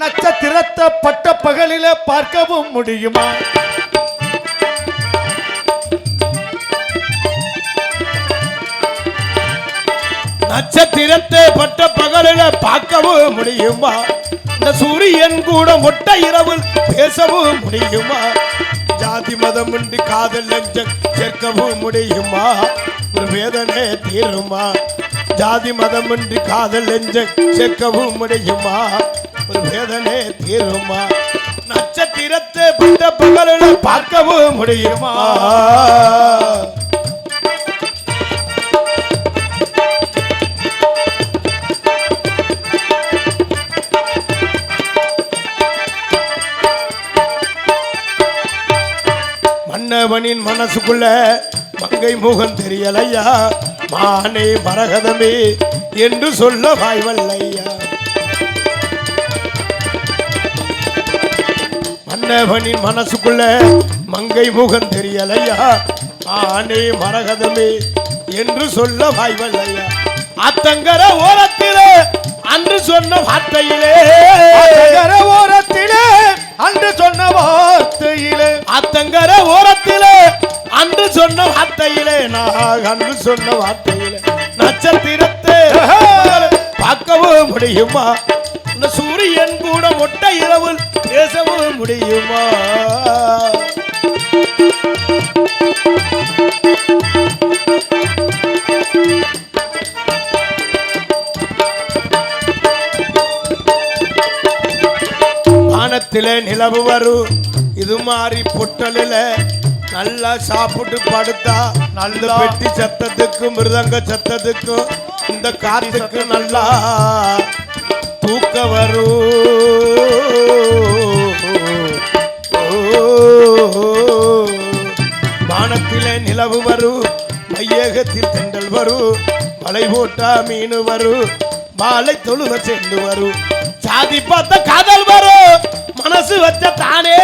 நட்சத்திரத்தை பட்ட பகலில பார்க்கவும் முடியுமா? நட்சத்திரத்தை பட்ட பகலில பார்க்கவும் முடியுமா? இந்த சூரியன் கூட மொட்டை இரவில் பேசவும் முடியுமா? ஜாதி மதம் இன்றி காதல் லஞ்சம் சேர்க்கவும் முடியுமா? ஒரு வேதனை தீருமா? ஜாதி மதம் இன்றி காதல் லஞ்சம் சேர்க்கவும் முடியுமா? ஒரு வேதனை தீருமா? நட்சத்திரத்தை பட்ட பகலில பார்க்கவும் முடியுமா? மன்னவனின் மனசுக்குள்ள மங்கை முகம் தெரியலையா? மானே மரகதமே என்று சொல்ல வாய்வல்லையா? மன்னவனின் மனசுக்குள்ள மங்கை முகம் தெரியலையா? மானே மரகதமே என்று சொல்ல வாய்வல்லையா? அத்தங்கர ஓரத்திலே அன்று சொன்ன வார்த்தையிலே, ஓரத்திலே அன்று சொன்ன வார்த்தையிலே, அத்தங்கர ஓரத்திலே அன்று சொன்ன வார்த்தையிலே, நான் அன்று சொன்ன வார்த்தையிலே நட்சத்திரத்தை பார்க்கவும் முடியுமா? இந்த சூரியன் கூட மொட்டை இரவில் பேசவும் முடியுமா? வானத்திலே நிலவு வரும் இது மாதிரி பொட்டலில நல்லா சாப்பிட்டு படுத்தா நல்ல பெட்டி சத்தத்துக்கும் மிருதங்க சத்தத்துக்கும் இந்த காத்துக்கு நல்லா தூக்க வரும். வானத்திலே நிலவு வரும், மையகத்தில் தெண்டல் வரும், மலை போட்டா மீன் வரும், மாலை தொழுவ சென்று வரும். சாதி பார்த்த காதல் வரும், மனசு வச்ச தானே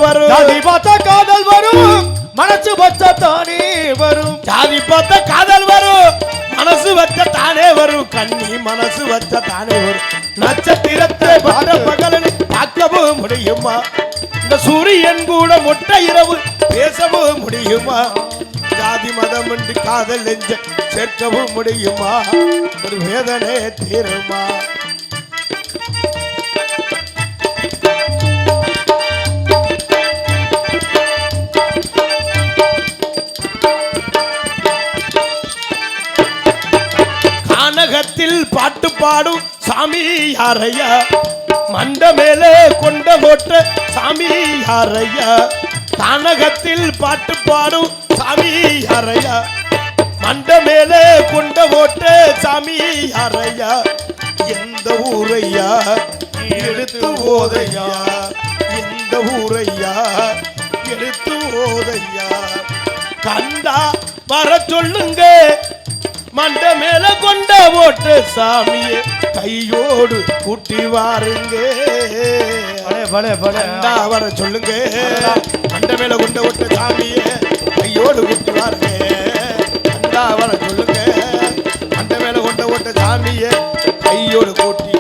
வரும். ஜாதி பார்த்த காதல் வரும், மனசு வச்ச தானே வரும். ஜாதி பார்த்த காதல் வரும், மனசு வச்ச தானே வரும். கண்ணி மனசு வச்ச தானே வரும். நட்சத்திரத்தை பட்ட பகலில் பார்க்கவும் முடியுமா? இந்த சூரியன் கூட மொட்டை இரவு பேசவும் முடியுமா? ஜாதி மதம் என்று காதல் நெஞ்ச சேர்க்கவும் முடியுமா? ஒரு வேதனை தீருமா? கானகத்தில் பாட்டு பாடும் சாமி யாரையா? மண்ட மேலே கொண்ட ஓட்ட சாமி யாரையா? கானகத்தில் பாட்டு பாடும் சாமி யாரையா? மண்ட மேலே கொண்ட ஓட்ட சாமி யாரையா? எந்த ஊரையா எடுத்து ஓதையா? எந்த ஊரையா எடுத்து ஓதையா? கண்டா வர சொல்லுங்க, மண்ட மேல கொண்ட ஓட்டு சாமியே கையோடு கூட்டி வாருங்க. வர சொல்லுங்க, மண்ட மேல கொண்ட ஓட்டு சாமியே கையோடு கூட்டி வாருங்க. வர சொல்லுங்க, மண்ட மேல கொண்ட ஓட்டு சாமியே கையோடு கூட்டி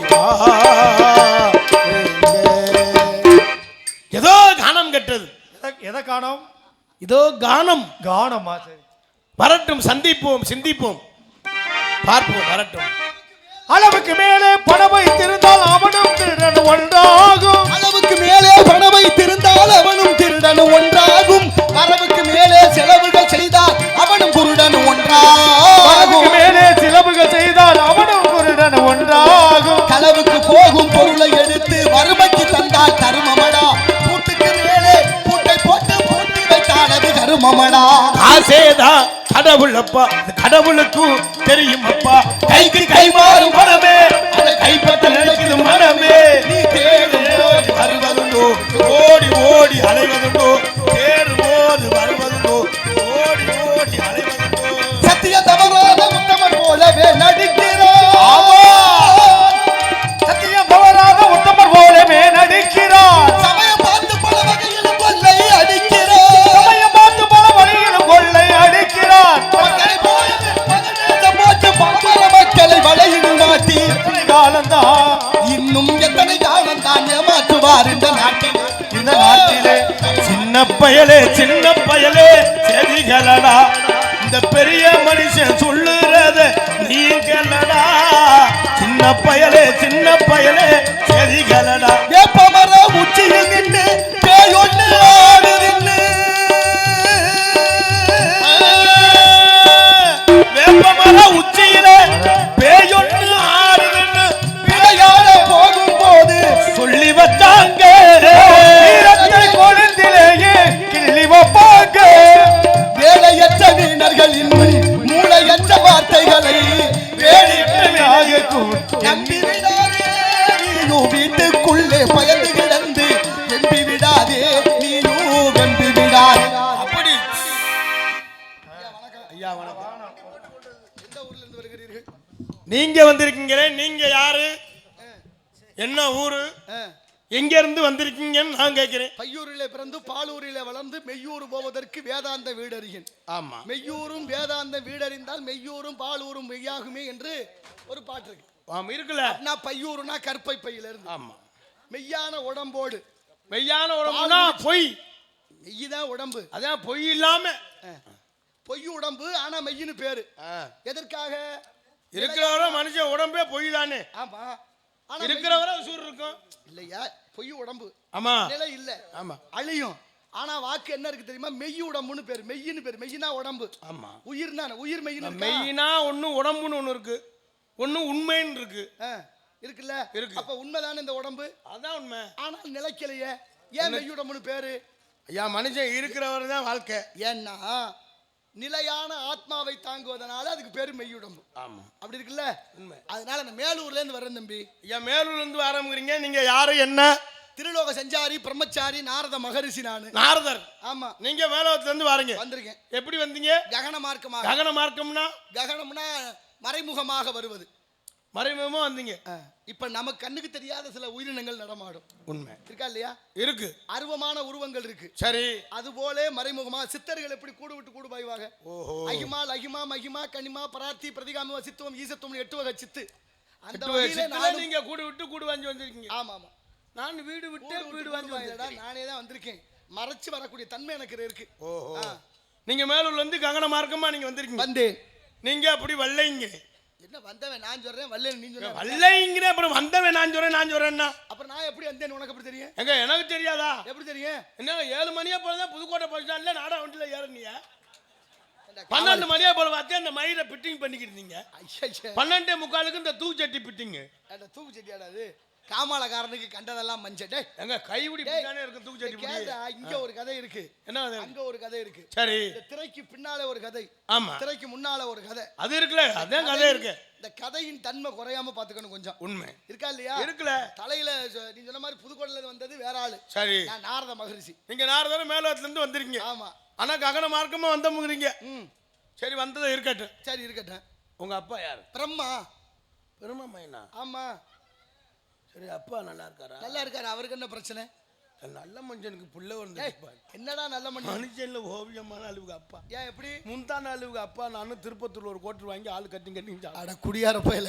ஏதோ கானம் கெட்டது. எதை காணோம்? இதோ கானம். கானமா? சரி, வரட்டும், சந்திப்போம், சிந்திப்போம், பார்ப்போம், வரட்டும். அளவுக்கு மேலே பணம் வைத்திருந்தால் அவனும் திருடன் ஒன்றாகும். அளவுக்கு மேலே பணம் வைத்திருந்தால் அவனும் திருடன் ஒன்றாகும். அளவுக்கு மேலே செலவுகள் செய்தால் அவனும் குருடன் ஒன்றாகும். மேலே செலவுகள் செய்தால் அவனும் குருடன் ஒன்றாகும். களவுக்கு போகும் பொருளை எடுத்து வறுமைக்கு தந்தால் தருமமடா. பூட்டுக்கு மேலே பூட்டை போட்டு பூட்டி வைத்தால் அது கருமமடா. ஆசேதா கடவுள் அப்பா, கடவுளுக்கும் தெரியும் அப்பா. கைக்கு கை மாறும் மனமே, அதை கைப்பற்ற நினைக்குது மனமே. நீ தேடும் போது வருவதுண்டோ, ஓடி ஓடி அலைவதுண்டோ. தேடும் போது வருவதுண்டோ, ஓடி ஓடி அலைவதுண்டோ. சத்திய தவறாத உத்தமன் போலவே நடிக்கிறார். சத்தியம் தவறாத உத்தமர் போலவே நடிக்கிறார். சமயம் பார்த்து பல வகையிலும் கொள்ளை அடிக்கிறார். சமயம் பார்த்து பல வழியிலும் கொள்ளை அடிக்கிறார். மக்களை போல மகனேசம் போட்டு பாமர மக்களை வலையிடும் மாட்டி பார் இந்த நாட்டில் இந்த நாட்டிலே சின்ன பயலே செதிகளடா இந்த பெரிய மனுஷன் சொல்லுறத நீங்களடா சின்ன பயலே செதிகளடா வேப்பமர உச்சியில் நின்று பேயொன்று ஆடுதின்னு வேப்பமர உச்சியிலே பேயொன்று ஆடுதுன்னு விளையாட போகும்போது சொல்லி வச்சாங்க வீரத்தை கொழுந்திலேயே கிள்ளி வைப்பாங்க வேலையற்ற வீணர்களின் மூளையற்ற வார்த்தைகளை நம்பி விடாதே நீயும் வீட்டுக்குள்ளே பயந்து கிடந்து வெம்பி விடாதே நீயும் வெம்பி விடாதே அப்படி ஐயா வணக்கம் எந்த ஊர்ல இருந்து வருகிறீர்கள்? நீங்க வந்திருக்கீங்களே நீங்க யாரு என்ன ஊரு எங்க இருந்து வந்திருக்கீங்கன்னு நான் கேட்கிறேன். பையூரிலே பிறந்து பாலூரிலே வளர்ந்து மெய்யூர் போவதற்கு வேதாந்த வீடறியன். ஆமா மெய்யூரும் வேதாந்த வீடறிந்தால் மெய்யூரும் பாலூரும் மெய்யாகுமே என்று ஒரு பாட்டு இருக்கு. ஆமா இருக்குல்ல. நான் பையூருனா கற்பை பையில இருந்து. ஆமா மெய்யான உடம்போடு மெய்யான உடம்புனா பொய். மெய்தான் உடம்பு. அதான் பொய் இல்லாம பொய் உடம்பு ஆனா மெய்யின்னு பேரு. எதற்காக? இருக்கிறவர மனுஷன் உடம்பே பொய் தானே. ஆமா ஆனா இருக்கிறவர உசுர் இருக்கும் இல்லையா? பொய் உடம்பு. ஆமா நிலை இல்ல. ஆமா அழியும். ஆனா வாக்கு என்ன இருக்கு தெரியுமா? மெய் உடம்புன்னு பேரு. மெய்யின்னு பேரு. மெய்யினா உடம்பு. ஆமா உயிர்னா உயிர் மெய்யின்னு. மெய்யினா ஒண்ணு உடம்புன்னு ஒண்ணு இருக்கு, ஒண்ணு உண்மைன்னு இருக்கு. இருக்குல்ல இருக்கு. அப்ப உண்மைதானே இந்த உடம்பு. அதான் உண்மை. ஆனால் நிலைக்கலையே. ஏன் மெய் உடம்புன்னு பேரு? ஐயா மனுஷன் இருக்கிறவர் தான் வாழ்க்கை. ஏன்னா நிலையான ஆத்மாவை தாங்குவதனால அதுக்கு பேரு மெய்யுடம்பு. ஆமா அப்படி இருக்குல்ல. உண்மை. அதனால அந்த மேலூர்ல இருந்து வரேன் தம்பி. ஐயா மேலூர்ல இருந்து ஆரம்பிக்கிறீங்க. நீங்க யாரு என்ன? திருலோக சஞ்சாரி பிரம்மச்சாரி நாரத மகரிஷி. நானு நாரதர். ஆமா நீங்க மேலோகத்துல இருந்து வாரீங்க. வந்திருக்கேன். எப்படி வந்தீங்க? ககன மார்க்கமாக. ககன மார்க்கம்னா ககனம்னா மறைமுகமாக வருவது. மறைமுகமா வந்தீங்க. இப்ப நமக்கு கண்ணுக்கு தெரியாத சில உயிரினங்கள் நடமாடும். உண்மை இருக்கா இல்லையா? இருக்கு. அருவமான உருவங்கள் இருக்கு. சரி. அது போல மறைமுகமா சித்தர்கள் எப்படி கூடு விட்டு கூடு பாய்வாங்க. அகிமா லகிமா மகிமா கனிமா பரார்த்தி பிரதிகாம சித்துவம் ஈசத்துவம் 8 வகை சித்து. அந்த வகையில நீங்க கூடு விட்டு கூடு வாங்கி வந்திருக்கீங்க. ஆமா ஆமா. நான் வீடு விட்டு வீடு வாங்கி வந்திருக்கேன். நானே தான் வந்திருக்கேன். மறைச்சு வரக்கூடிய தன்மை எனக்கு இருக்கு. நீங்க மேலூர்ல இருந்து ககன மார்க்கமா நீங்க வந்திருக்கீங்க. வந்தேன். நீங்க அப்படி வல்லைங்க. என்ன வந்தவன் நான் சொல்றேன், வல்லேன் நீ சொல்ற. வல்லைங்கற அப்புறம் வந்தவன் நான் சொல்றேன்னா அப்புறம் நான் எப்படி வந்தேன் உனக்கு எப்படி தெரியும்? எங்க எனக்கு தெரியாதா? எப்படி தெரியும்? என்ன 7 மணியா போறதா புதுக்கோட்டை பஸ் ஸ்டாண்ட்ல நாடா வண்டில ஏறனியா? 12 மணியா போல வாத்தே அந்த மயிரை பிட்டிங் பண்ணிக்கிட்டீங்க. 12:45க்கு இந்த தூச்சட்டி பிட்டிங். அந்த தூச்சட்டியாடா அது? காமாலகாரனுக்கு கண்டதெல்லாம் மஞ்சள். எங்க கைவிடி பிட்டானே இருக்கு தூச்சட்டி பிடி. இங்க ஒரு கதை இருக்கு. என்ன கதை? அங்க ஒரு கதை இருக்கு. சரி. இந்த திரைக்கு பின்னால ஒரு கதை. ஆமா. திரைக்கு முன்னால ஒரு கதை. அது இருக்குல. அதான் கதை இருக்கு. இந்த கதையின் தன்மை குறையாம பாத்துக்கணும் கொஞ்சம். உண்மை. இருக்கா இல்லையா? இருக்குல. தலையில நீ சொன்ன மாதிரி புதுக்கோட்டையில வந்தது வேற ஆளு. சரி. நான் நாரத மகரிஷி. நீங்க நாரதர் மேலோகத்துல இருந்து வந்திருக்கீங்க. ஆமா. ஆனா ககன மார்க்கமா வந்தமுங்கறீங்க. சரி வந்தது இருக்கட்டும். சரி இருக்கட்டும். உங்க அப்பா யாரு? பிரம்மா. பிரம்மா மைனா. ஆமா. சரி அப்பா நல்லா இருக்காரா? நல்லா இருக்காரு. அவருக்கு என்ன பிரச்சனை? நல்ல மனுஷனுக்கு புள்ள வந்து என்னடா நல்ல மனுஷன்? மனுஷன்ல ஓவியமான அளவுக்கு அப்பா. ஏன் எப்படி? முந்தான அளவுக்கு அப்பா. நானும் திருப்பத்தூர்ல ஒரு கோட்டர் வாங்கி ஆளு கட்டி அட குடியார போயில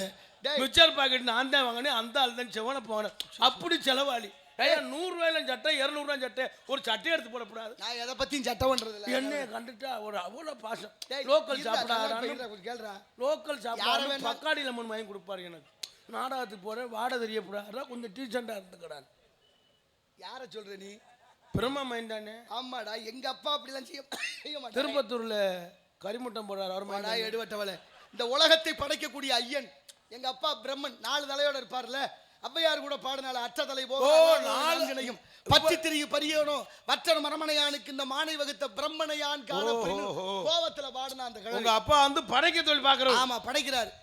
மிச்சர் பாக்கெட் நான் தான் வாங்கினேன். அந்த ஆள் தான் செவன போனேன். அப்படி செலவாளி. 100 ரூபாயில சட்டை 200 ரூபாய் சட்டை ஒரு சட்டை எடுத்து போடக்கூடாது. நான் எதை பத்தியும் சட்டை பண்றது இல்ல. என்னைய கண்டுட்டா ஒரு அவ்வளவு பாசம். லோக்கல் சாப்பிடாரு. கேள்றா. லோக்கல் சாப்பிடாரு. பக்காடி லெமன் வாங்கி கொடுப்பாரு எனக்கு. நாடகத்துக்கு போறேன் வாடகை தெரியப்படாதா கொஞ்சம் டீசெண்டா இருந்துக்கிறான். யார சொல்ற நீ? பிரம்மா மைண்டானே. ஆமாடா எங்க அப்பா அப்படிலாம் செய்ய மாட்டாரு. திருப்பத்தூர்ல கரிமுட்டம் போடுறாரு. அவர் மைண்டா எடுவட்டவளே. இந்த உலகத்தை படைக்கக்கூடிய ஐயன் எங்க அப்பா பிரம்மன் 4 தலையோட இருப்பார்ல. ஔவையார் கூட பாடினால அற்ற தலை போக 4 நினையும் பச்சை திரிய பரியனோ வற்றன மரமனையானுக்கு இந்த மானை வகுத்த பிரம்மனையான் காணப்பெண் கோவத்துல பாடின அந்த கிழமை. உங்க அப்பா வந்து படைக்க தொழில் பாக்குறாரு. ஆமா படைக்கிறாரு.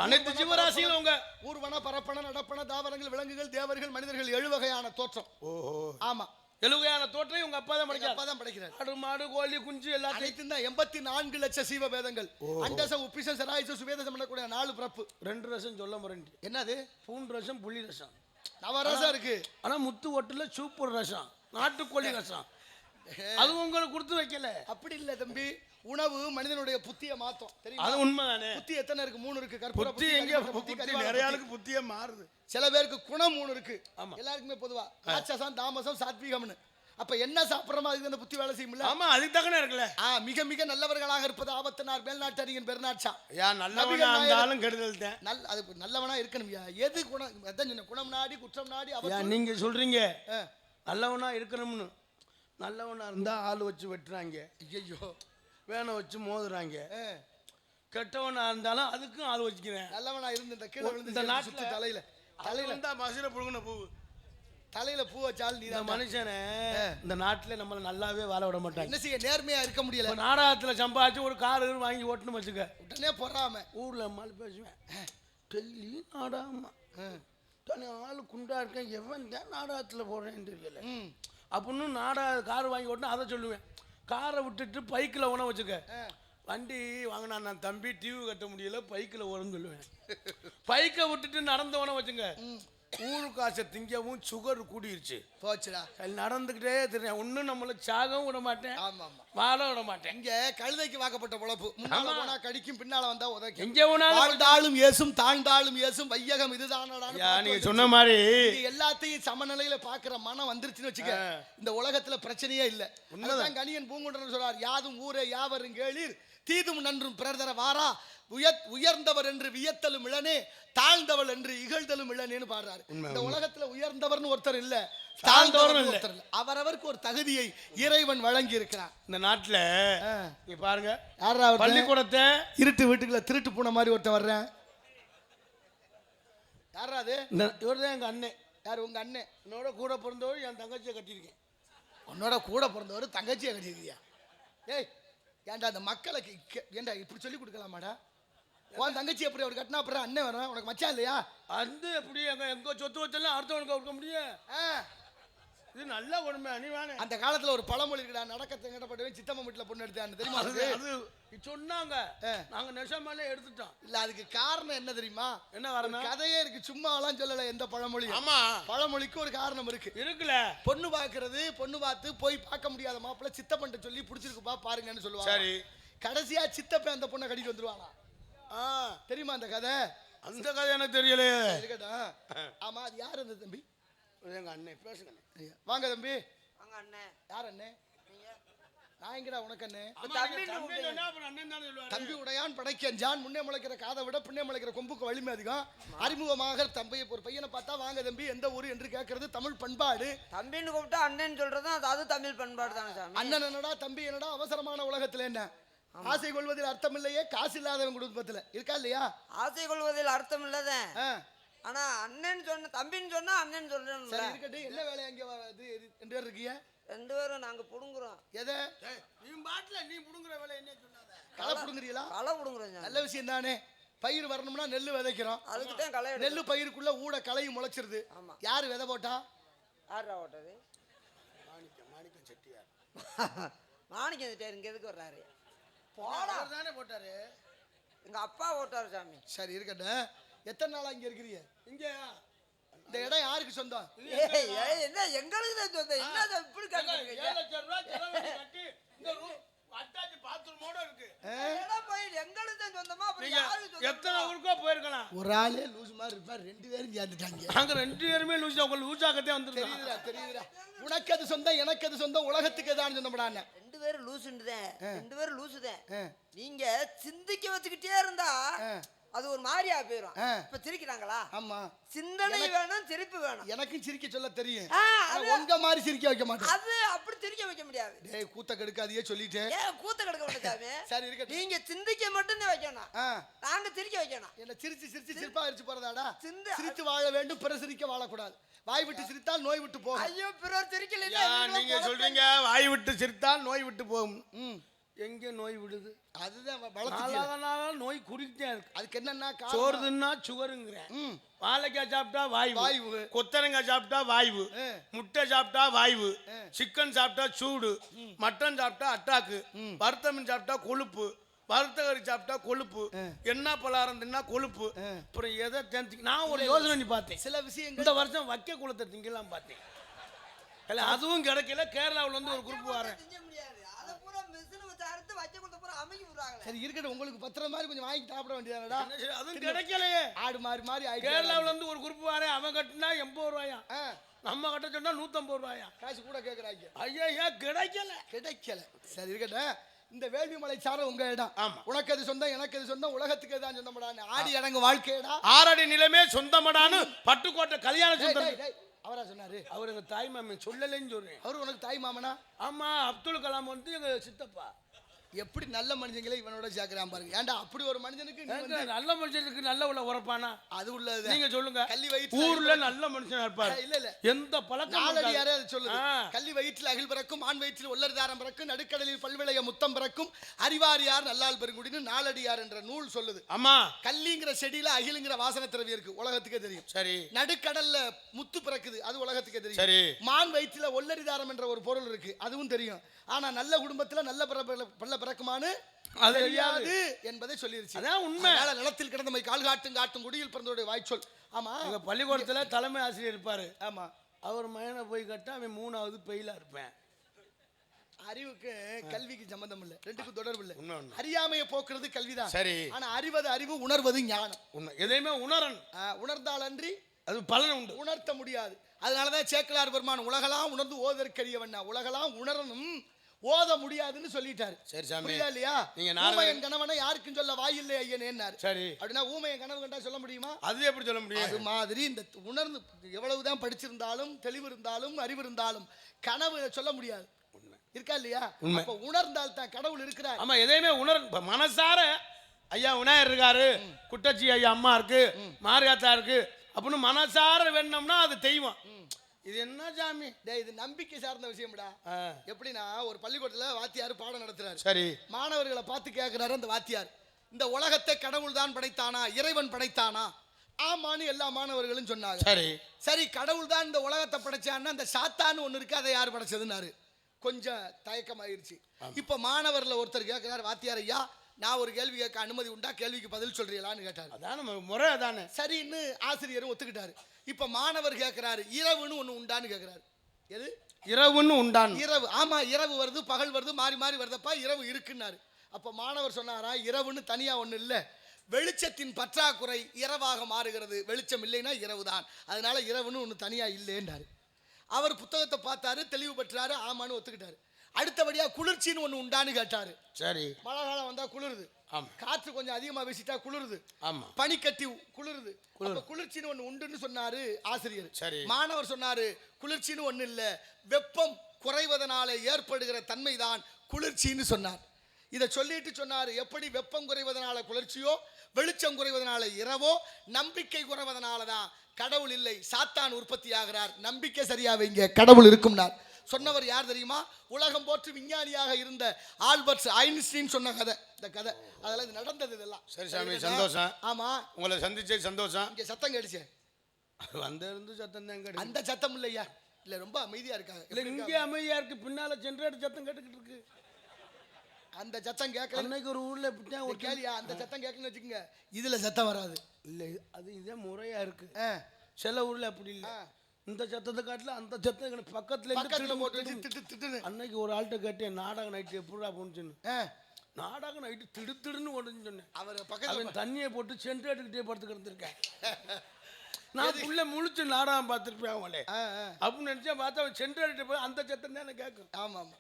அனைத்து ஜீவராசிகளும் உங்க ஊர்வன பரப்பன நடப்பன தாவரங்கள் விலங்குகள் தேவர்கள் மனிதர்கள் 7 வகையான தோற்றம். ஆமா 7 வகையான தோற்றம் உங்க அப்பா தான் படைக்கிறார். அப்பா தான் படைக்கிறார். ஆடு மாடு கோழி குஞ்சு எல்லாத்தையும் தான் 84 லட்சம் சீவ வேதங்கள். அண்டசம் உப்பிசம் சராயுசம் சுவேதசம் பண்ணக்கூடிய 4 பிறப்பு. 2 ரசம் சொல்ல முரண்டி. என்னது? பூண்டு ரசம் புளி ரசம். நவரசம் இருக்கு. ஆனா முத்து ஓட்டுல சூப்பர் ரசம் நாட்டுக்கோழி ரசம். அது உங்களுக்கு கொடுத்து வைக்கல. அப்படி இல்ல தம்பி, உணவு மனிதனுடைய புத்தியை மாத்தும் தெரியுமா? அது உண்மைதானே. புத்தி எத்தனை இருக்கு? 3 இருக்கு. கற்பூர புத்தி எங்க? புத்தி நிறைய ஆளுக்கு புத்தியே மாறுது. சில பேருக்கு குணம் 3 இருக்கு. ஆமா. எல்லாருக்குமே பொதுவா ராட்சசம், தாமசம், சாத்வீகம்னு. அப்ப என்ன சாப்பிடுறோமோ அதுக்கு அந்த புத்தி வேலை செய்யும்ல. ஆமா, அதுக்கு தக்கன இருக்குல்ல. மிக மிக நல்லவர்களாக இருப்பது ஆபத்தினார் மேல்நாட்டறிஞன் பெருநாட்சா. நல்லவனா இருந்தாலும் கெடுதல் தான். அது நல்லவனா இருக்கணும்யா. எது குணம்? அதான் சொன்ன, குணம் நாடி குற்றம் நாடி. நீங்க சொல்றீங்க நல்லவனா இருக்கணும்னு. நல்லவனா இருந்தா ஆள் வச்சு வெட்டுறாங்க, ஐயோ வேனை வச்சு மோதுறாங்க. கெட்டவனா இருந்தாலும் அதுக்கும் ஆள் வச்சுக்கிறேன். நல்லவனா இருந்து இந்த கீழே விழுந்து இந்த நாட்டுல தலையில இருந்தா மசுர புடுங்கின பூ, தலையில பூ வச்சாலும் நீ தான் மனுஷனே. இந்த நாட்டுல நம்மள நல்லாவே வாழ விட மாட்டாங்க. என்ன செய்ய? நேர்மையா இருக்க முடியல. நாடகத்துல சம்பாதிச்சு ஒரு கார் வாங்கி ஓட்டணும் வச்சுக்க, உடனே பொறாம ஊர்ல அம்மாள் பேசுவேன். டெல்லி நாடகமா தனி ஆளு குண்டா இருக்கேன், எவன் தான் நாடகத்துல போடுறேன்னு தெரியல அப்படின்னு நாடக கார் வாங்கி ஓட்டணும். அதை சொல்லுவேன். காரை விட்டுட்டு பைக்கில் உணவு வச்சுக்க. வண்டி வாங்கினா நான் தம்பி டிவி கட்ட முடியல, பைக்கில் ஓடுன்னு சொல்லுவேன். பைக்கை விட்டுட்டு நடந்த உணவு வச்சுங்க. ஊரு காசை திங்கவும் சுகர் கூடிருச்சு போச்சுடா. நடந்துக்கிட்டே தெரியும். ஒன்னும் நம்மள சாகவும் விட மாட்டேன், வாழ விட மாட்டேன். இங்க கழுதைக்கு வாக்கப்பட்ட பொழப்பு. முன்னால போனா கடிக்கும், பின்னால வந்தா உதைக்கும். எங்க வாழ்ந்தாலும் ஏசும் தாழ்ந்தாலும் ஏசும் வையகம் இதுதானடா. நீங்க சொன்ன மாதிரி எல்லாத்தையும் சமநிலையில பாக்குற மனம் வந்துருச்சுன்னு வச்சுக்க, இந்த உலகத்துல பிரச்சனையே இல்ல. உண்மைதான் கணியன் பூங்குன்றன் சொல்றார், யாதும் ஊரே யாவரும் கேளீர் தீதும் நன்றும் பிறர் தர வாரா, உயர்ந்தவர் என்று வியத்தலும் இளனே, தாழ்ந்தவள் என்று இகழ்தலும் இளனேன்னு பாடுறாரு. இந்த உலகத்துல உயர்ந்தவர்னு ஒருத்தர் இல்ல, தாழ்ந்தவர் ஒருத்தர் இல்ல. அவரவருக்கு ஒரு தகுதியை இறைவன் வழங்கி இருக்கிறார். இந்த நாட்டுல நீ பாருங்க, யாரா பள்ளிக்கூடத்தை இருட்டு வீட்டுக்குள்ள திருட்டு போன மாதிரி ஒருத்தன் வர்றேன். யாரா அது? இவர்தான் எங்க அண்ணன். யார் உங்க அண்ணன்? என்னோட கூட பிறந்தவர் என் தங்கச்சியை கட்டியிருக்கேன். உன்னோட கூட பிறந்தவர் தங்கச்சியை கட்டியிருக்கியா? ஏய் ஏன்டா அந்த மக்களுக்கு ஏன்டா இப்படி சொல்லி கொடுக்கலாமாடா? உன் தங்கச்சி எப்படி அவர் கட்டினா அப்புறம் அண்ணன் வரும், உனக்கு மச்சான் இல்லையா? அந்த எப்படி எங்க சொத்து வச்செல்லாம் அடுத்தவனுக்கு கொடுக்க முடியும்? இது நல்ல உண்மை. நீ வேணே அந்த காலத்துல ஒரு பழமொழி இருக்குடா, நடக்கத்தை கட்டப்பட்டவன் சித்தம்ம வீட்டுல பொண்ணு எடுத்தான்னு தெரியுமா? அது சொன்னாங்க, நாங்க நெசமாலே எடுத்துட்டோம். இல்ல அதுக்கு காரணம் என்ன தெரியுமா? என்ன காரணம்? கதையே இருக்கு, சும்மாலாம் சொல்லல எந்த பழமொழி. ஆமா, பழமொழிக்கு ஒரு காரணம் இருக்குல்ல. பொண்ணு பாக்குறது, பொண்ணு பார்த்து போய் பார்க்க முடியாத மாப்பிள்ள சித்தப்பன்ட்ட சொல்லி பிடிச்சிருக்குப்பா பாருங்கன்னு சொல்லுவாங்க. சரி, கடைசியா சித்தப்ப அந்த பொண்ணை கட்டிட்டு வந்துருவாங்க. தெரியுமா அந்த கதை? அந்த கதை எனக்கு தெரியலையே. இருக்கட்டும். ஆமா, அது யார் அந்த தம்பி? எங்க அண்ணன். பேசுங்க. வாங்க தம்பி. வாங்க அண்ணன். யார் அண்ணன்? நான் எங்கடா உனக்கு அண்ணன்? தம்பி உடையான் படைக்கன் ஜான், முன்னே முளைக்கிற காதை விட பின்னே முளைக்கிற கொம்புக்கு வலிமை அதிகம். அறிமுகமாக தம்பையை ஒரு பையனை பார்த்தா வாங்க தம்பி எந்த ஊர் என்று கேட்கறது தமிழ் பண்பாடு. தம்பின்னு கூப்பிட்டா அண்ணன் சொல்றது அது தமிழ் பண்பாடு தானே சாமி. அண்ணன் என்னடா தம்பி என்னடா அவசரமான உலகத்துல என்ன? ஆசை கொள்வதில் அர்த்தம் இல்லையே, காசு இல்லாதவன் குடும்பத்துல இருக்கா இல்லையா? ஆசை கொள்வதில் அர்த்தம் இல்லதான். ஆனா அண்ணன் சொன்ன தம்பின்னு சொன்னா அண்ணன் சொல்றேன். சரி இருக்கட்டும். என்ன வேலை அங்க ரெண்டு பேர் இருக்கீங்க? 2 பேரும் நாங்க புடுங்குறோம். எதை? நீ பாட்டுல நீ புடுங்குற வேலை என்ன சொல்லாத. களை புடுங்குறீங்களா? களை புடுங்குறோம். நல்ல விஷயம் தானே. பயிர் வரணும்னா நெல்லு விதைக்கிறோம். அதுக்கு தான் களை. நெல்லு பயிருக்குள்ள ஊட களையும் முளைச்சிருது. யாரு விதை போட்டா? யாரா ஓட்டது? மாணிக்கம் செட்டியார். மாணிக்கம் செட்டியார் இங்க எதுக்கு வர்றாரு? தானே போட்டாரு. எங்க அப்பா ஓட்டாரு சாமி. சரி இருக்கட்டும். எத்தனை நாளா இங்க இருக்கிறீங்க? இங்க இந்த இடம் யாருக்கு சொந்தம்? என்ன எங்களுக்கு தான் சொந்தம். என்ன இப்படி கட்டுறீங்க? 7 லட்சம் ரூபாய் செலவு கட்டி இந்த ரூம் அட்டாச் பாத்ரூமோட இருக்கு. இடம் போய் எங்களுக்கு தான் சொந்தமா? அப்புறம் யாருக்கு சொந்தம்? எத்தனை ஊருக்கோ போயிருக்கலாம். ஒரு ஆளே லூஸ் மாதிரி இருப்பார், 2 பேரும் சேர்ந்துட்டாங்க. நாங்க 2 பேருமே லூஸ். உங்களுக்கு லூசாக்கத்தே வந்துருக்கோம். தெரியுதுடா. உனக்கு அது சொந்தம், எனக்கு அது சொந்தம், உலகத்துக்கு எதான்னு சொந்தம்டா. 2 பேரும் லூசுண்டுதான். 2 பேரும் லூசுதான். நீங்க சிந்திக்க வச்சுக்கிட்டே இருந்தா அது ஒரு மாதிரியா போயிரும். இப்ப சிரிக்கிறாங்களா? ஆமா. சிந்தனை வேணும், சிரிப்பு வேணும். எனக்கும் சிரிக்க சொல்ல தெரியும். உங்க மாதிரி சிரிக்க வைக்க மாட்டேன். அது அப்படி சிரிக்க வைக்க முடியாது. டேய் கூத்த கெடுக்காதே சொல்லிட்டேன். ஏன் கூத்த கெடுக்க மாட்டாமே? சரி இருக்கட்டும். நீங்க சிந்திக்க மட்டும் தான் வைக்கணும். நாங்க சிரிக்க வைக்கணும். என்ன சிரிச்சு சிரிச்சு சிரிப்பா அரிச்சு போறதாடா? சிரித்து வாழ வேண்டும், பிற சிரிக்க வாழக்கூடாது. வாய் விட்டு சிரித்தால் நோய் விட்டு போகும். ஐயோ பிறர் சிரிக்கலையா? நீங்க சொல்றீங்க வாய் விட்டு சிரித்தால் நோய் விட்டு போகும். எங்க நோய் விடுது? அதுதான் நோய் குறிக்கிட்டே இருக்கு. அதுக்கு என்னன்னா சோறு தின்னா சுகருங்கிறேன். வாழைக்காய் சாப்பிட்டா வாய்வு, கொத்தரங்காய் சாப்பிட்டா வாய்வு, முட்டை சாப்பிட்டா வாய்வு, சிக்கன் சாப்பிட்டா சூடு, மட்டன் சாப்பிட்டா அட்டாக்கு, வறுத்த மீன் சாப்பிட்டா கொழுப்பு, வறுத்த கறி சாப்பிட்டா கொழுப்பு, என்ன பலகாரம் தின்னா கொழுப்பு. அப்புறம் எதை நான் ஒரு யோசனை பார்த்தேன். சில விஷயம் இந்த வருஷம் வைக்க குளத்தை திங்கலாம் பார்த்தேன். இல்ல அதுவும் கிடைக்கல. கேரளாவுல இருந்து ஒரு குரூப் வரேன். திங்க முடியாது. அத பூரா மிஷின் வச்சு அறுத்து வச்ச கொண்டு பூரா அமைக்கி விடுறாங்களே. சரி இருக்கட்டும், உங்களுக்கு பத்திர மாதிரி கொஞ்சம் வாங்கி சாப்பிட வேண்டியதானடா. அதுவும் கிடைக்கலையே. ஆடு மாறி மாறி ஆயிடுச்சு. கேரளாவுல இருந்து ஒரு குரூப் வரேன். அவன் கட்டினா 80 ரூபாயா, நம்ம கட்ட சொன்னா 150 ரூபாயா. காசு கூட கேக்குறாங்க. ஐயா கிடைக்கல. சரி இருக்கட்டும். இந்த வேள்விமலை சாரம் உங்க இடம். ஆமா. உனக்கு அது சொந்தம், எனக்கு அது சொந்தம், உலகத்துக்கு தான் சொந்தமடான்னு ஆடி அடங்கு வாழ்க்கையடா. 6 அடி நிலமே சொந்தமடான்னு பட்டுக்கோட்டை கல்யாண சுந்தரம் அவரா சொன்னாரு. அவர் எங்க தாய் மாமன் சொல்லலைன்னு சொல்றேன். அவரு உனக்கு தாய் மாமனா? ஆமா, அப்துல் கலாம் வந்து எங்க சித்தப்பா. எப்படி நல்ல மனுஷங்களே இவனோட சேர்க்கிறான் பாருங்க. ஏன்டா அப்படி ஒரு மனுஷனுக்கு நீ வந்து நல்ல மனுஷனுக்கு நல்ல உள்ள உரப்பானா? அது உள்ளது. நீங்க சொல்லுங்க. கள்ளி வயிற்று ஊர்ல நல்ல மனுஷனா இருப்பாரு. இல்ல எந்த பழக்கம் நாலடியாரே அது சொல்லுது. கள்ளி வயிற்றில் அகில் பிறக்கும், ஆண் வயிற்றில் ஒல்லரிதாரம் பிறக்கும், நடுக்கடலில் பல்விளைய முத்தம் பிறக்கும், அறிவாரியார் நல்லால் பெருங்குடின்னு நாலடியார் என்ற நூல் சொல்லுது. ஆமா. கள்ளிங்கிற செடியில அகிலுங்கிற வாசனை திரவியம் இருக்கு, உலகத்துக்கே தெரியும். சரி. நடுக்கடல்ல முத்து பிறக்குது, அது உலகத்துக்கே தெரியும். சரி. மான் வயிற்றில ஒல்லரிதாரம் என்ற ஒரு பொருள் இருக்கு, அதுவும் தெரியும். ஆனா நல்ல குடும்பத்துல நல்ல பல்ல பிறக்குமான்னு அது தெரியாது என்பதை சொல்லிருச்சு. அதான் உண்மை. நிலத்தில் கிடந்தமை கால் காட்டும் காட்டும் குடியில் பிறந்தோடைய வாய்ச்சொல். ஆமா, எங்க பள்ளிக்கூடத்துல தலைமை ஆசிரியர் இருப்பாரு. ஆமா. அவர் மயனை போய் கட்ட அவன் 3வது பெயிலா இருப்பேன். அறிவுக்கு கல்விக்கு சம்பந்தம் இல்ல, ரெண்டுக்கும் தொடர்பு இல்ல. உண்மை. அறியாமையை போக்குறது கல்விதான். சரி. ஆனா அறிவது அறிவு, உணர்வது ஞானம். உண்மை. எதையுமே உணரன். உணர்ந்தால் அன்றி அது பலன் உண்டு. உணர்த்த முடியாது. அதனாலதான் சேக்கிழார் பெருமான் உலகலாம் உணர்ந்து ஓதற்கரியவன், உலகலாம் உணரணும் ஓத முடியாதுன்னு சொல்லிட்டாரு. சரி சாமி. புரியுதா இல்லையா? நீங்க ஊமையன் கணவனை யாருக்கும் சொல்ல வாயில்லை ஐயனேன்னாரு. சரி. அப்படின்னா ஊமையன் கனவு கண்டா சொல்ல முடியுமா? அது எப்படி சொல்ல முடியும்? அது மாதிரி இந்த உணர்ந்து எவ்வளவுதான் படிச்சிருந்தாலும் தெளிவு இருந்தாலும் அறிவு இருந்தாலும் கனவு சொல்ல முடியாது. இருக்கா இல்லையா? அப்ப உணர்ந்தால் தான் கடவுள் இருக்கிறார். ஆமா, எதையுமே மனசார ஐயா விநாயகர் இருக்காரு, குட்டச்சி ஐயா அம்மா இருக்கு, மாரியாத்தா இருக்கு அப்படின்னு மனசார வேணும்னா அது தெய்வம். இது என்ன சாமி? இது நம்பிக்கை சார்ந்த விஷயம்டா. எப்படின்னா ஒரு பள்ளிக்கூடத்துல வாத்தியார் பாடம் நடத்துறாரு. சரி. மாணவர்களை பார்த்து கேட்கிறாரு அந்த வாத்தியார், இந்த உலகத்தை கடவுள் தான் படைத்தானா, இறைவன் படைத்தானா? ஆமான்னு எல்லா மாணவர்களும் சொன்னாங்க. சரி. சரி, கடவுள் தான் இந்த உலகத்தை படைச்சான்னா அந்த சாத்தான்னு ஒண்ணு இருக்கு, அதை யார் படைச்சதுன்னாரு. கொஞ்சம் தயக்கமாயிருச்சு. இப்ப மாணவர்ல ஒருத்தர் கேட்கிறார், வாத்தியார் ஐயா நான் ஒரு கேள்வி கேட்க அனுமதி உண்டா, கேள்விக்கு பதில் சொல்றீங்களான்னு கேட்டாரு. அதான முறை. அதானே. சரின்னு ஆசிரியரும் ஒத்துக்கிட்டாரு. இப்ப மாணவர் கேட்கிறாரு, இரவுன்னு ஒண்ணு உண்டான்னு கேட்கிறாரு. எது இரவுன்னு உண்டான்? இரவு. ஆமா, இரவு வருது பகல் வருது மாறி மாறி வருதப்பா, இரவு இருக்குன்னாரு. அப்ப மாணவர் சொன்னாரா, இரவுன்னு தனியா ஒண்ணு இல்ல, வெளிச்சத்தின் பற்றாக்குறை இரவாக மாறுகிறது, வெளிச்சம் இல்லைன்னா இரவுதான், அதனால இரவுன்னு ஒண்ணு தனியா இல்லைன்றாரு. அவர் புத்தகத்தை பார்த்தாரு, தெளிவு பெற்றாரு, ஆமான்னு ஒத்துக்கிட்டாரு. அடுத்தபடியா குளிர்ச்சின்னு ஒண்ணு உண்டான்னு கேட்டாரு. சரி. மழை காலம் வந்தா குளிருது, காற்று கொஞ்சம் அதிகமா வீசிட்டா குளிருது, பனிக்கட்டி குளிருது, குளிர்ச்சின்னு ஒண்ணு உண்டுன்னு சொன்னாரு ஆசிரியர். சரி. மாணவர் சொன்னாரு, குளிர்ச்சின்னு ஒண்ணு இல்ல, வெப்பம் குறைவதனால ஏற்படுகிற தன்மைதான் குளிர்ச்சின்னு சொன்னார். இதை சொல்லிட்டு சொன்னாரு, எப்படி வெப்பம் குறைவதனால குளிர்ச்சியோ, வெளிச்சம் குறைவதனால இரவோ, நம்பிக்கை குறைவதனாலதான் கடவுள் இல்லை, சாத்தான் உற்பத்தி ஆகிறார், நம்பிக்கை சரியா வைங்க, கடவுள் இருக்கும்னார். சொன்னவர் யார் தெரியுமா? உலகம் போற்று விஞ்ஞானியாக இருந்த ஆல்பர்ட் ஐன்ஸ்டீன் சொன்ன கதை. இந்த கதை அதெல்லாம் இது நடந்தது இதெல்லாம். சரி சாமி, சந்தோஷம். ஆமா, உங்களை சந்திச்சே சந்தோஷம். இங்க சத்தம் கேட்டுச்சே. அந்த இருந்து சத்தம் தான் கேட்டு. அந்த சத்தம் இல்லையா? இல்ல ரொம்ப அமைதியா இருக்காங்க. இல்ல இங்கே அமைதியா இருக்கு, பின்னால ஜெனரேட்டர் சத்தம் கேட்டுக்கிட்டு இருக்கு. அந்த சத்தம் கேட்கல. அன்னைக்கு ஒரு ஊர்ல ஒரு கேளியா, அந்த சத்தம் கேட்கணும்னு வச்சுக்கோங்க, இதுல சத்தம் வராது. இல்ல அது இதே முறையா இருக்கு. சில ஊர்ல அப்படி இல்ல, இந்த சத்தத்தை காட்டல அந்த சத்தம் பக்கத்துல அன்னைக்கு ஒரு ஆள்கிட்ட கேட்டேன், நாடகம் நைட்டு எப்படா போனுச்சுன்னு. நாடகம் நைட்டு திடுன்னு ஓடுன்னு சொன்னேன். அவர் பக்கத்துல தண்ணியை போட்டு சென்ட்ரேட்டுக்கிட்டே படுத்து கிடந்திருக்கேன். நான் புள்ள முழிச்சு நாடகம் பார்த்துருப்பேன் அவங்களே அப்படின்னு நினைச்சா பார்த்தா சென்ட்ரேட்டு போய் அந்த சத்தம் தான் கேட்கும். ஆமா ஆமா.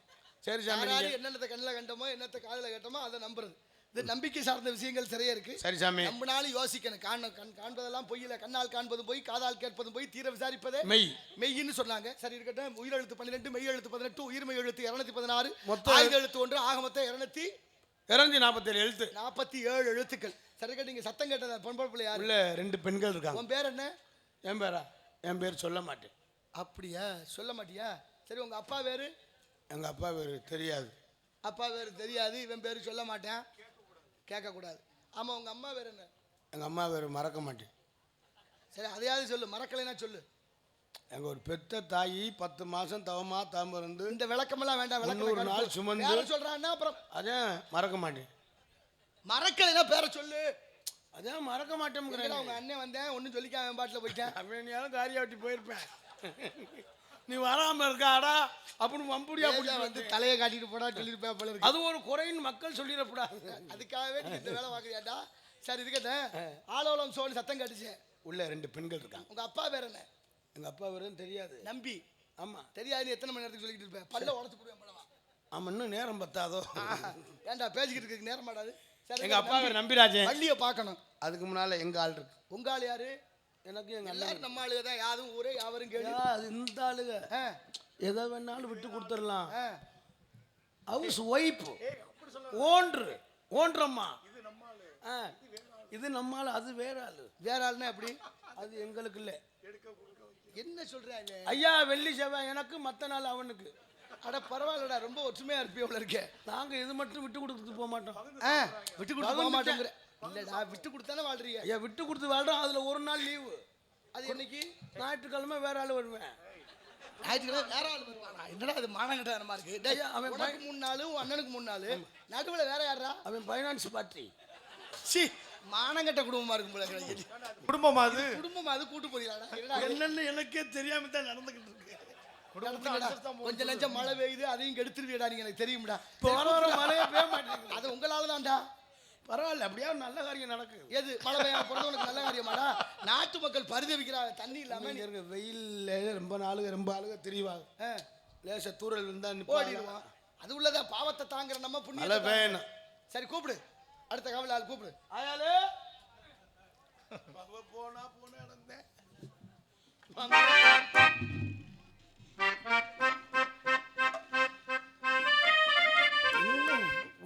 சரி சாமி, என்னென்ன கண்ணில் கண்டமோ என்னத்த காதில் கேட்டோமோ அதை நம்புறது. இது நம்பிக்கை சார்ந்த விஷயங்கள் நிறைய இருக்கு. சரி சாமி. நம்மளாலும் யோசிக்கணும். காண்பதெல்லாம் பொய்யில, கண்ணால் காண்பது போய், காதால் கேட்பதும் போய், தீர விசாரிப்பதே மெய். மெய்ன்னு சொன்னாங்க. சரி இருக்கட்டும். உயிரெழுத்து 12, மெய் எழுத்து 18, உயிர்மெய் எழுத்து 216, ஆயுத எழுத்து 1, ஆக மொத்தம் 247 எழுத்து, 47 எழுத்துக்கள். சரி இருக்கட்டும். நீங்க சத்தம் கேட்டதா பொம்பளை பிள்ளை யாரு? உள்ள 2 பெண்கள் இருக்காங்க. உன் பேர் என்ன? என் பேரா? என் பேர் சொல்ல மாட்டேன். அப்படியா? சொல்ல மாட்டியா? சரி, உங்க அப்பா பேரு? எங்க அப்பா பேரு தெரியாது. அப்பா பேரு தெரியாது, இவன் பேரு சொல்ல மாட்டேன், கேட்கக்கூடாது. ஆமா, உங்க அம்மா பேர் என்ன? எங்க அம்மா பேரு மறக்க மாட்டேன். சரி, அதையாவது சொல்லு, மறக்கலைன்னா சொல்லு. எங்க ஒரு பெத்த தாயி 10 மாசம் தவமா தாம இருந்து இந்த விளக்கமெல்லாம் வேண்டாம். 100 நாள் சுமந்து சொல்றான்னா அப்புறம் அதான் மறக்க மாட்டேன். மறக்கலைன்னா பேரை சொல்லு. அதான் மறக்க மாட்டேன். உங்க அண்ணன் வந்தேன் ஒன்னும் சொல்லிக்காம பாட்டில் போயிட்டேன் அப்படின்னு காரியாவட்டி போயிருப்பேன். நீ வராம இருக்காடா அப்படின்னு வம்புடியா வந்து தலையை காட்டிட்டு போடா சொல்லிருப்பேன் போல இருக்கு. அது ஒரு குறைன்னு மக்கள் சொல்லிடக்கூடாது. அதுக்காகவே நீ இந்த வேலை வாங்குறியாடா? சரி இருக்கட்டும். ஆலோலம் சோழி சத்தம் கட்டுச்சு. உள்ள 2 பெண்கள் இருக்காங்க. உங்க அப்பா பேர் என்ன? எங்க அப்பா பேரும் தெரியாது. நம்பி. ஆமா தெரியாது. நீ எத்தனை மணி நேரத்துக்கு சொல்லிட்டு இருப்ப? பல்ல உடச்சு போடுவேன் பலவா. ஆமா இன்னும் நேரம் பத்தாதோ. ஏன்டா பேசிக்கிட்டு இருக்கு நேரம் மாட்டாது. சரி எங்க அப்பா பேர் நம்பிராஜன். பள்ளியை பார்க்கணும். அதுக்கு முன்னால எங்க ஆள் இருக்கு. உங்க ஆள் யாரு? எனக்கு எங்க எல்லாரும் நம்ம ஆளுக தான். யாரும் ஊரே யாவரும் கேளு. அது இந்த ஆளுக எதை வேணாலும் விட்டு கொடுத்துடலாம். ஹவுஸ் ஒய்ஃப் ஓன்றம்மா இது நம்ம ஆளு. அது வேற ஆளு. வேற ஆளுன்னா எப்படி? அது எங்களுக்கு இல்ல. என்ன சொல்றாங்க ஐயா? வெள்ளி செவ்வாய் எனக்கு, மத்த நாள் அவனுக்கு. அட பரவாயில்லடா, ரொம்ப ஒற்றுமையா இருப்பியவள இருக்க. நாங்க இது மட்டும் விட்டு கொடுத்துட்டு போக மாட்டோம். விட்டு கொடுத்து போக மாட்டோங்கிற. இல்லடா, விட்டு கொடுத்தானே வாழ்றீங்க. ஐயா விட்டு கொடுத்து வாழ்றோம். அதுல ஒரு நாள் லீவு. அது என்னைக்கு? ஞாயிற்றுக்கிழமை வேற ஆள் வருவேன். ஞாயிற்றுக்கிழமை வேற ஆள் வருவானா? என்னடா அது மானங்கட்டமா இருக்கு. டேய், அவன் உனக்கு 3 நாள், அண்ணனுக்கு 3 நாள், நடுவுல வேற யாரா? அவன் ஃபைனான்ஸ் பார்ட்டி. சி மானங்கட்ட குடும்பமா இருக்கும் போல கிடைக்குது. குடும்பமா அது? குடும்பமா அது கூட்டு போறீங்களா? என்னன்னு எனக்கே தெரியாம தான் நடந்துகிட்டு இருக்கு. கொஞ்சம் லஞ்சம் மழை பெய்யுது, அதையும் கெடுத்துருவியடா. நீங்க எனக்கு தெரியும்டா. இப்போ வர மழையே பெய்ய மாட்டேங்குது. அது உங்களால தான்டா. பரவாயில்ல, அப்படியே நல்ல காரியம் நடக்குது. எது மழை பெய்யாம பிறந்தவனுக்கு நல்ல காரியமாடா? நாட்டு மக்கள் பரிதவிக்கிறாங்க தண்ணி இல்லாம. வெயில்ல ரொம்ப ஆளுக தெரிவாங்க. லேச தூரல் இருந்தா ஓடிடுவான். அது உள்ளதா பாவத்தை தாங்குற நம்ம புண்ணியம் வேணும். சரி கூப்பிடு, அடுத்த காவல் ஆள் கூப்பிடு. ஆயாலே போனா நடந்தேன்.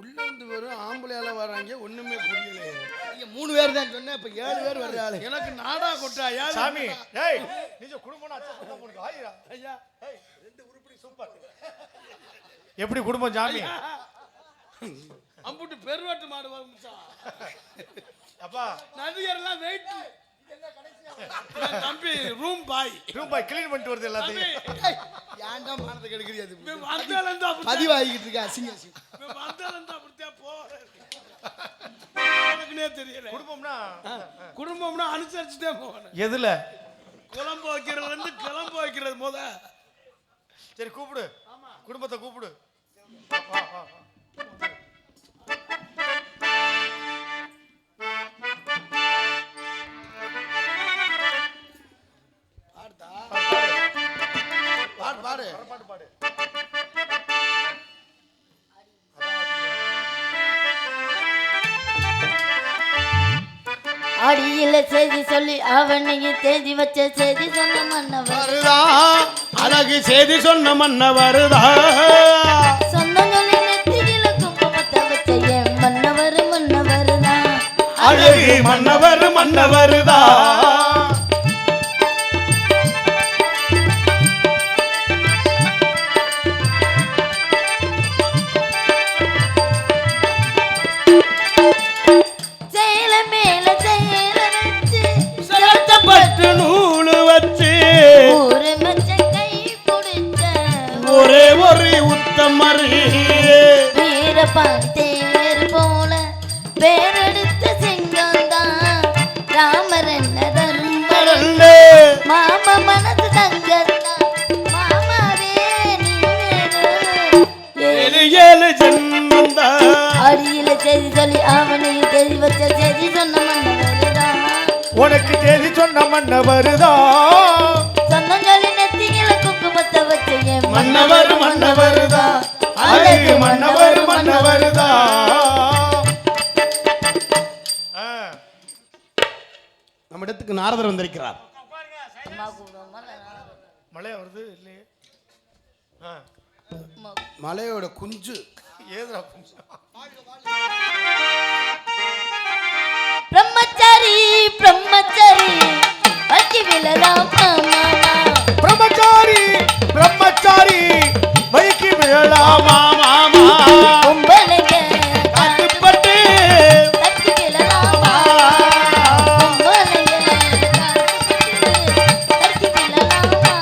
உள்ள இருந்து வெறும் ஆம்பளையால வராங்க, ஒண்ணுமே புரியல. நீங்க 3 பேர் தான் சொன்னேன், இப்ப 7 பேர் வர்றாங்க. எனக்கு நாடா கொட்டாயா சாமி? டேய் நீங்க குடும்பம்னா அச்சா உங்களுக்கு ஆயிரா. ஐயா 2 உருப்படி சூப்பர். எப்படி குடும்பம் சாமி? அம்புட்டு பெருவாட்டு மாடு வந்துச்சான். அப்பா நதியெல்லாம் வெயிட். தம்பி ரூம் பாய் க்ளீன் பண்ணிட்டு வருது எல்லாத்தையும். ஏன்டா மானத்தை கெடுக்குறியா? அது வந்தாலந்தா பதிவாகிட்டு இருக்கா அசிங்க அசிங்க. வந்தாலந்தா அப்படியே போறேன். எனக்குனே தெரியல. குடும்பம்னா அனுசரிச்சுட்டே போகணும். எதுல? குழம்பு வைக்கிறதுல இருந்து கிளம்பு வைக்கிறது முத. சரி கூப்பிடு, குடும்பத்தை கூப்பிடு. அடியில செய்தி சொல்லி அவனையும் தேதி வச்ச செய்தி சொன்ன மன்னவர் அழகு செய்தி சொன்ன மன்னவருதா. சொந்தம் சொல்லி நெத்தியில குங்குமத்தை வச்ச என் மன்னவர் மன்னவர்தான். அழகு மன்னவருதா. நூலு வச்சு ஒரு மச்ச கை பிடிச்ச ஒரே ஒரு உத்தமரி வீரபான் தேர் போல பேரெடுத்த சிங்கம்தான் ராமர் என்ன தருமன் மாமா மனசு தங்கத்தான் மாமாவே நீ ஏழு ஜென்மந்தா. அடியில செய்தி சொல்லி அவனையும் தேதி வச்ச செய்தி சொன்ன மன்னவர்தான். உனக்கு தேதி சொன்ன மன்னவருதா. சொந்தங்களி நெத்தியில குங்குமத்தை வச்ச என் மன்னவருதா. அழகு மன்னவருதா. நம்ம இடத்துக்கு நாரதர் வந்திருக்கிறார். மழையா வருது இல்லையே? மலையோட குஞ்சு ஏதுடா குஞ்சு? பிரம்மச்சாரி பிரம்மச்சாரி வச்சி விழலாம் மாமா. பிரம்மச்சாரி பிரம்மச்சாரி வைக்கி விழலாமா மாமா. கும்பலைங்க கட்டுப்பட்டு வச்சி விழலாமா. கும்பலைங்க வச்சி விழலாமா.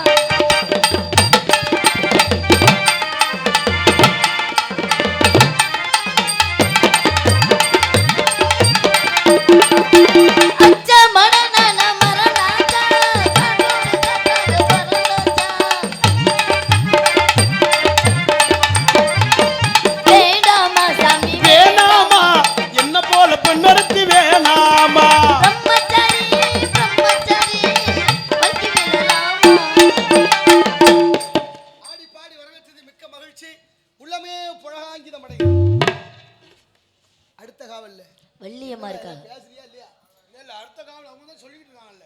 அச்ச மரணன மரணாச்சா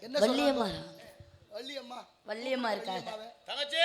என்ன வள்ளியம்மா வள்ளியம்மா வள்ளியம்மா இருக்காங்க தங்கச்சி